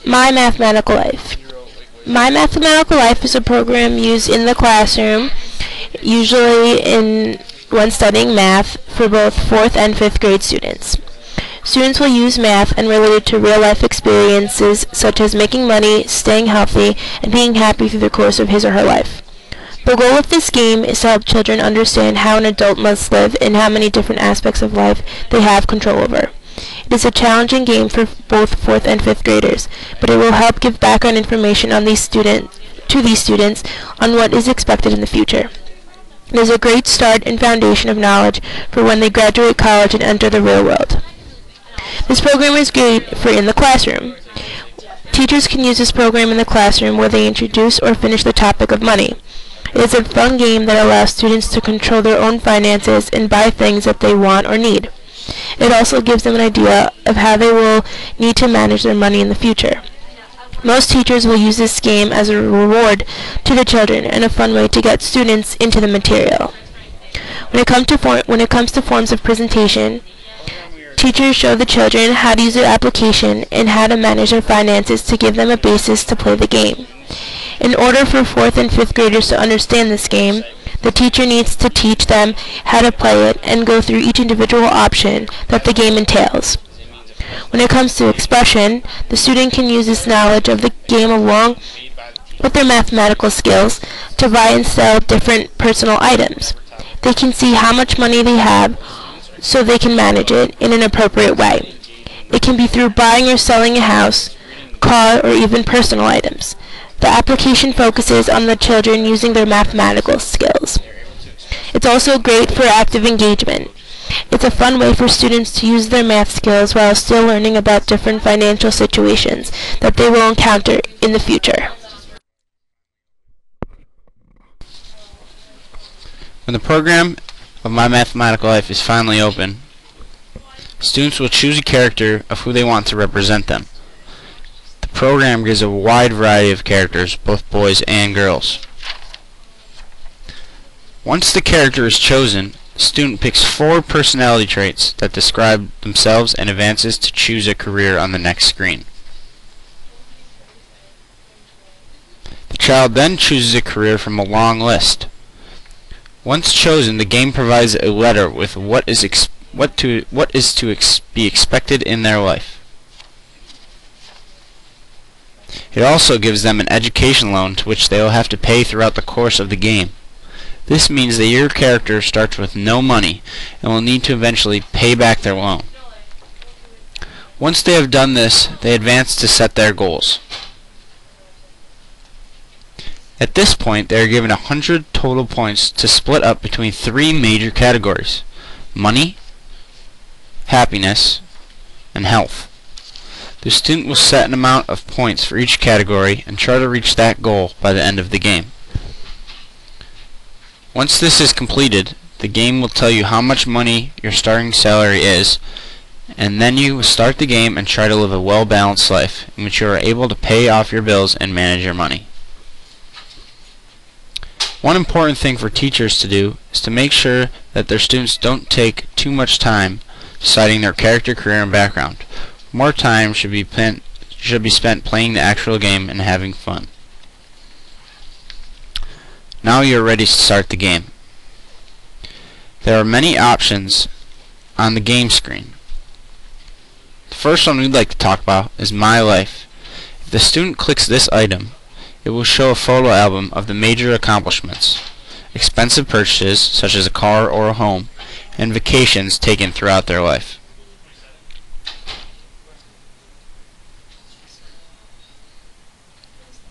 My Mathematical Life. My Mathematical Life is a program used in the classroom, usually when studying math for both 4th and 5th grade students. Students will use math and relate it to real-life experiences such as making money, staying healthy, and being happy through the course of his or her life. The goal of this game is to help children understand how an adult must live and how many different aspects of life they have control over. It is a challenging game for both 4th and 5th graders, but it will help give background information on these students on what is expected in the future. It is a great start and foundation of knowledge for when they graduate college and enter the real world. This program is great for in the classroom. Teachers can use this program in the classroom where they introduce or finish the topic of money. It is a fun game that allows students to control their own finances and buy things that they want or need. It also gives them an idea of how they will need to manage their money in the future. Most teachers will use this game as a reward to the children and a fun way to get students into the material. When it comes to forms of presentation, teachers show the children how to use their application and how to manage their finances to give them a basis to play the game. In order for 4th and 5th graders to understand this game, the teacher needs to teach them how to play it and go through each individual option that the game entails. When it comes to expression, the student can use this knowledge of the game along with their mathematical skills to buy and sell different personal items. They can see how much money they have so they can manage it in an appropriate way. It can be through buying or selling a house, car, or even personal items. The application focuses on the children using their mathematical skills. It's also great for active engagement. It's a fun way for students to use their math skills while still learning about different financial situations that they will encounter in the future. When the program of My Mathematical Life is finally open, students will choose a character of who they want to represent them. The program gives a wide variety of characters, both boys and girls. Once the character is chosen, the student picks 4 personality traits that describe themselves and advances to choose a career on the next screen. The child then chooses a career from a long list. Once chosen, the game provides a letter with what is to be expected in their life. It also gives them an education loan to which they will have to pay throughout the course of the game. This means that your character starts with no money and will need to eventually pay back their loan. Once they have done this, they advance to set their goals. At this point, they are given 100 total points to split up between 3 major categories: money, happiness, and health. The student will set an amount of points for each category and try to reach that goal by the end of the game. Once this is completed, the game will tell you how much money your starting salary is, and then you will start the game and try to live a well-balanced life in which you are able to pay off your bills and manage your money. One important thing for teachers to do is to make sure that their students don't take too much time deciding their character, career, and background. More time should be spent playing the actual game and having fun. Now you are ready to start the game. There are many options on the game screen. The first one we'd like to talk about is My Life. If the student clicks this item, it will show a photo album of the major accomplishments, expensive purchases such as a car or a home, and vacations taken throughout their life.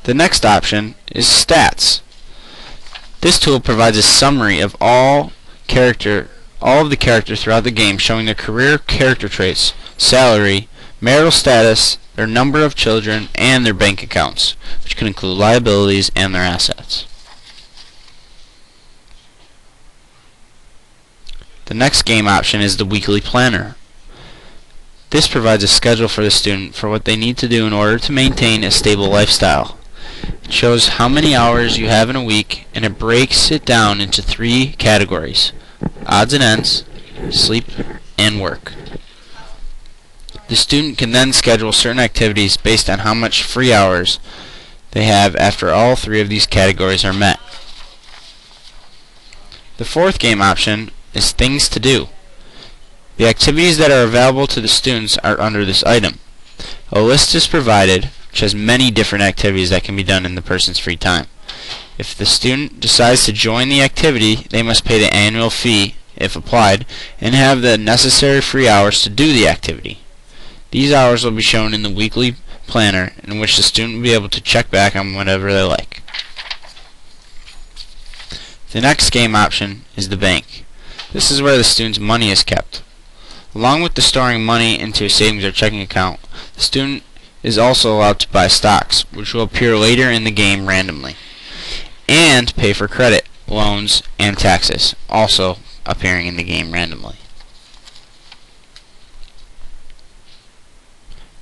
The next option is Stats. This tool provides a summary of all of the characters throughout the game, showing their career, character traits, salary, marital status, their number of children, and their bank accounts, which can include liabilities and their assets. The next game option is the Weekly Planner. This provides a schedule for the student for what they need to do in order to maintain a stable lifestyle. It shows how many hours you have in a week, and it breaks it down into 3 categories: odds and ends, sleep, and work. The The student can then schedule certain activities based on how much free hours they have after all three of these categories are met. The fourth game option is Things to Do. The activities that are available to the students are under this item. A list is provided which has many different activities that can be done in the person's free time. If the student decides to join the activity, they must pay the annual fee, if applied, and have the necessary free hours to do the activity. These hours will be shown in the weekly planner, in which the student will be able to check back on whatever they like. The next game option is the bank. This is where the student's money is kept. Along with the storing money into a savings or checking account, the student is also allowed to buy stocks, which will appear later in the game randomly, and pay for credit, loans, and taxes, also appearing in the game randomly.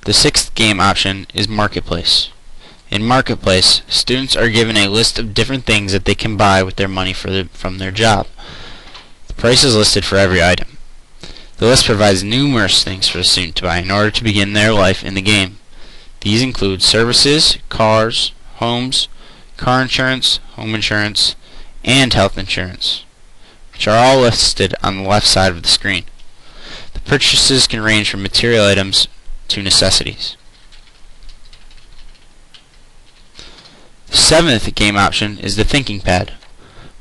The sixth game option is Marketplace. In Marketplace, students are given a list of different things that they can buy with their money from their job. The price is listed for every item. The list provides numerous things for the student to buy in order to begin their life in the game. These include services, cars, homes, car insurance, home insurance, and health insurance, which are all listed on the left side of the screen. The purchases can range from material items to necessities. The seventh game option is the thinking pad.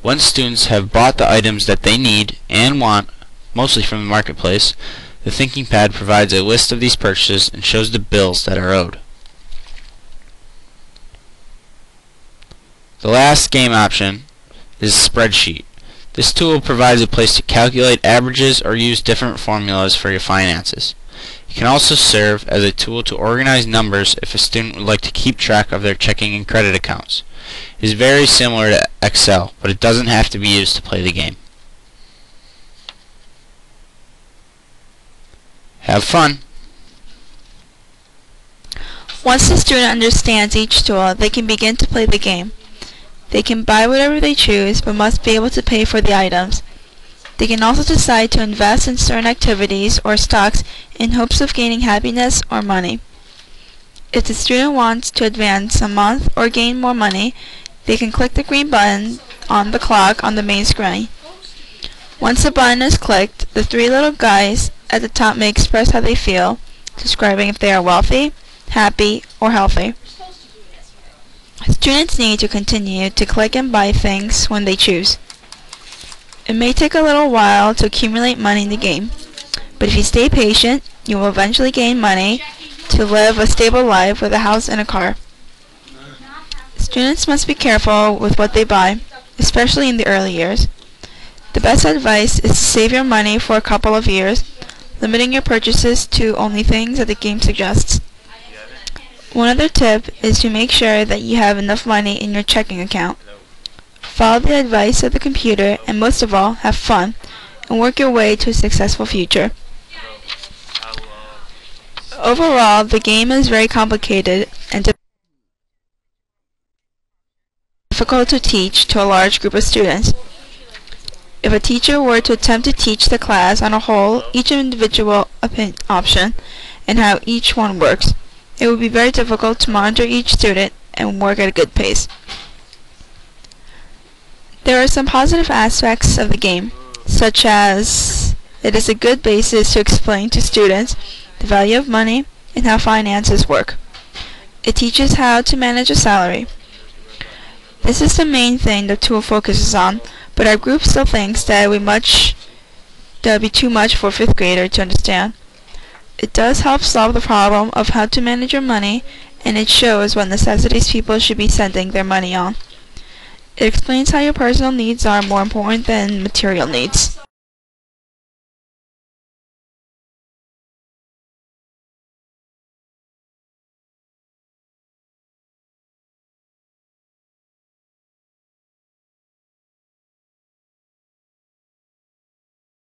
Once students have bought the items that they need and want, mostly from the marketplace, the thinking pad provides a list of these purchases and shows the bills that are owed. The last game option is Spreadsheet. This tool provides a place to calculate averages or use different formulas for your finances. It can also serve as a tool to organize numbers if a student would like to keep track of their checking and credit accounts. It is very similar to Excel, but it doesn't have to be used to play the game. Have fun! Once the student understands each tool, they can begin to play the game. They can buy whatever they choose, but must be able to pay for the items. They can also decide to invest in certain activities or stocks in hopes of gaining happiness or money. If the student wants to advance a month or gain more money, they can click the green button on the clock on the main screen. Once the button is clicked, the three little guys at the top may express how they feel, describing if they are wealthy, happy, or healthy. Students need to continue to click and buy things when they choose. It may take a little while to accumulate money in the game, but if you stay patient, you will eventually gain money to live a stable life with a house and a car. Students must be careful with what they buy, especially in the early years. The best advice is to save your money for a couple of years, limiting your purchases to only things that the game suggests. One other tip is to make sure that you have enough money in your checking account. Follow the advice of the computer, and most of all, have fun and work your way to a successful future. Overall, the game is very complicated and difficult to teach to a large group of students. If a teacher were to attempt to teach the class on a whole, each individual option, and how each one works, it would be very difficult to monitor each student and work at a good pace. There are some positive aspects of the game, such as it is a good basis to explain to students the value of money and how finances work. It teaches how to manage a salary. This is the main thing the tool focuses on, but our group still thinks that would be too much for a 5th grader to understand. It does help solve the problem of how to manage your money, and it shows what necessities people should be spending their money on. It explains how your personal needs are more important than material needs.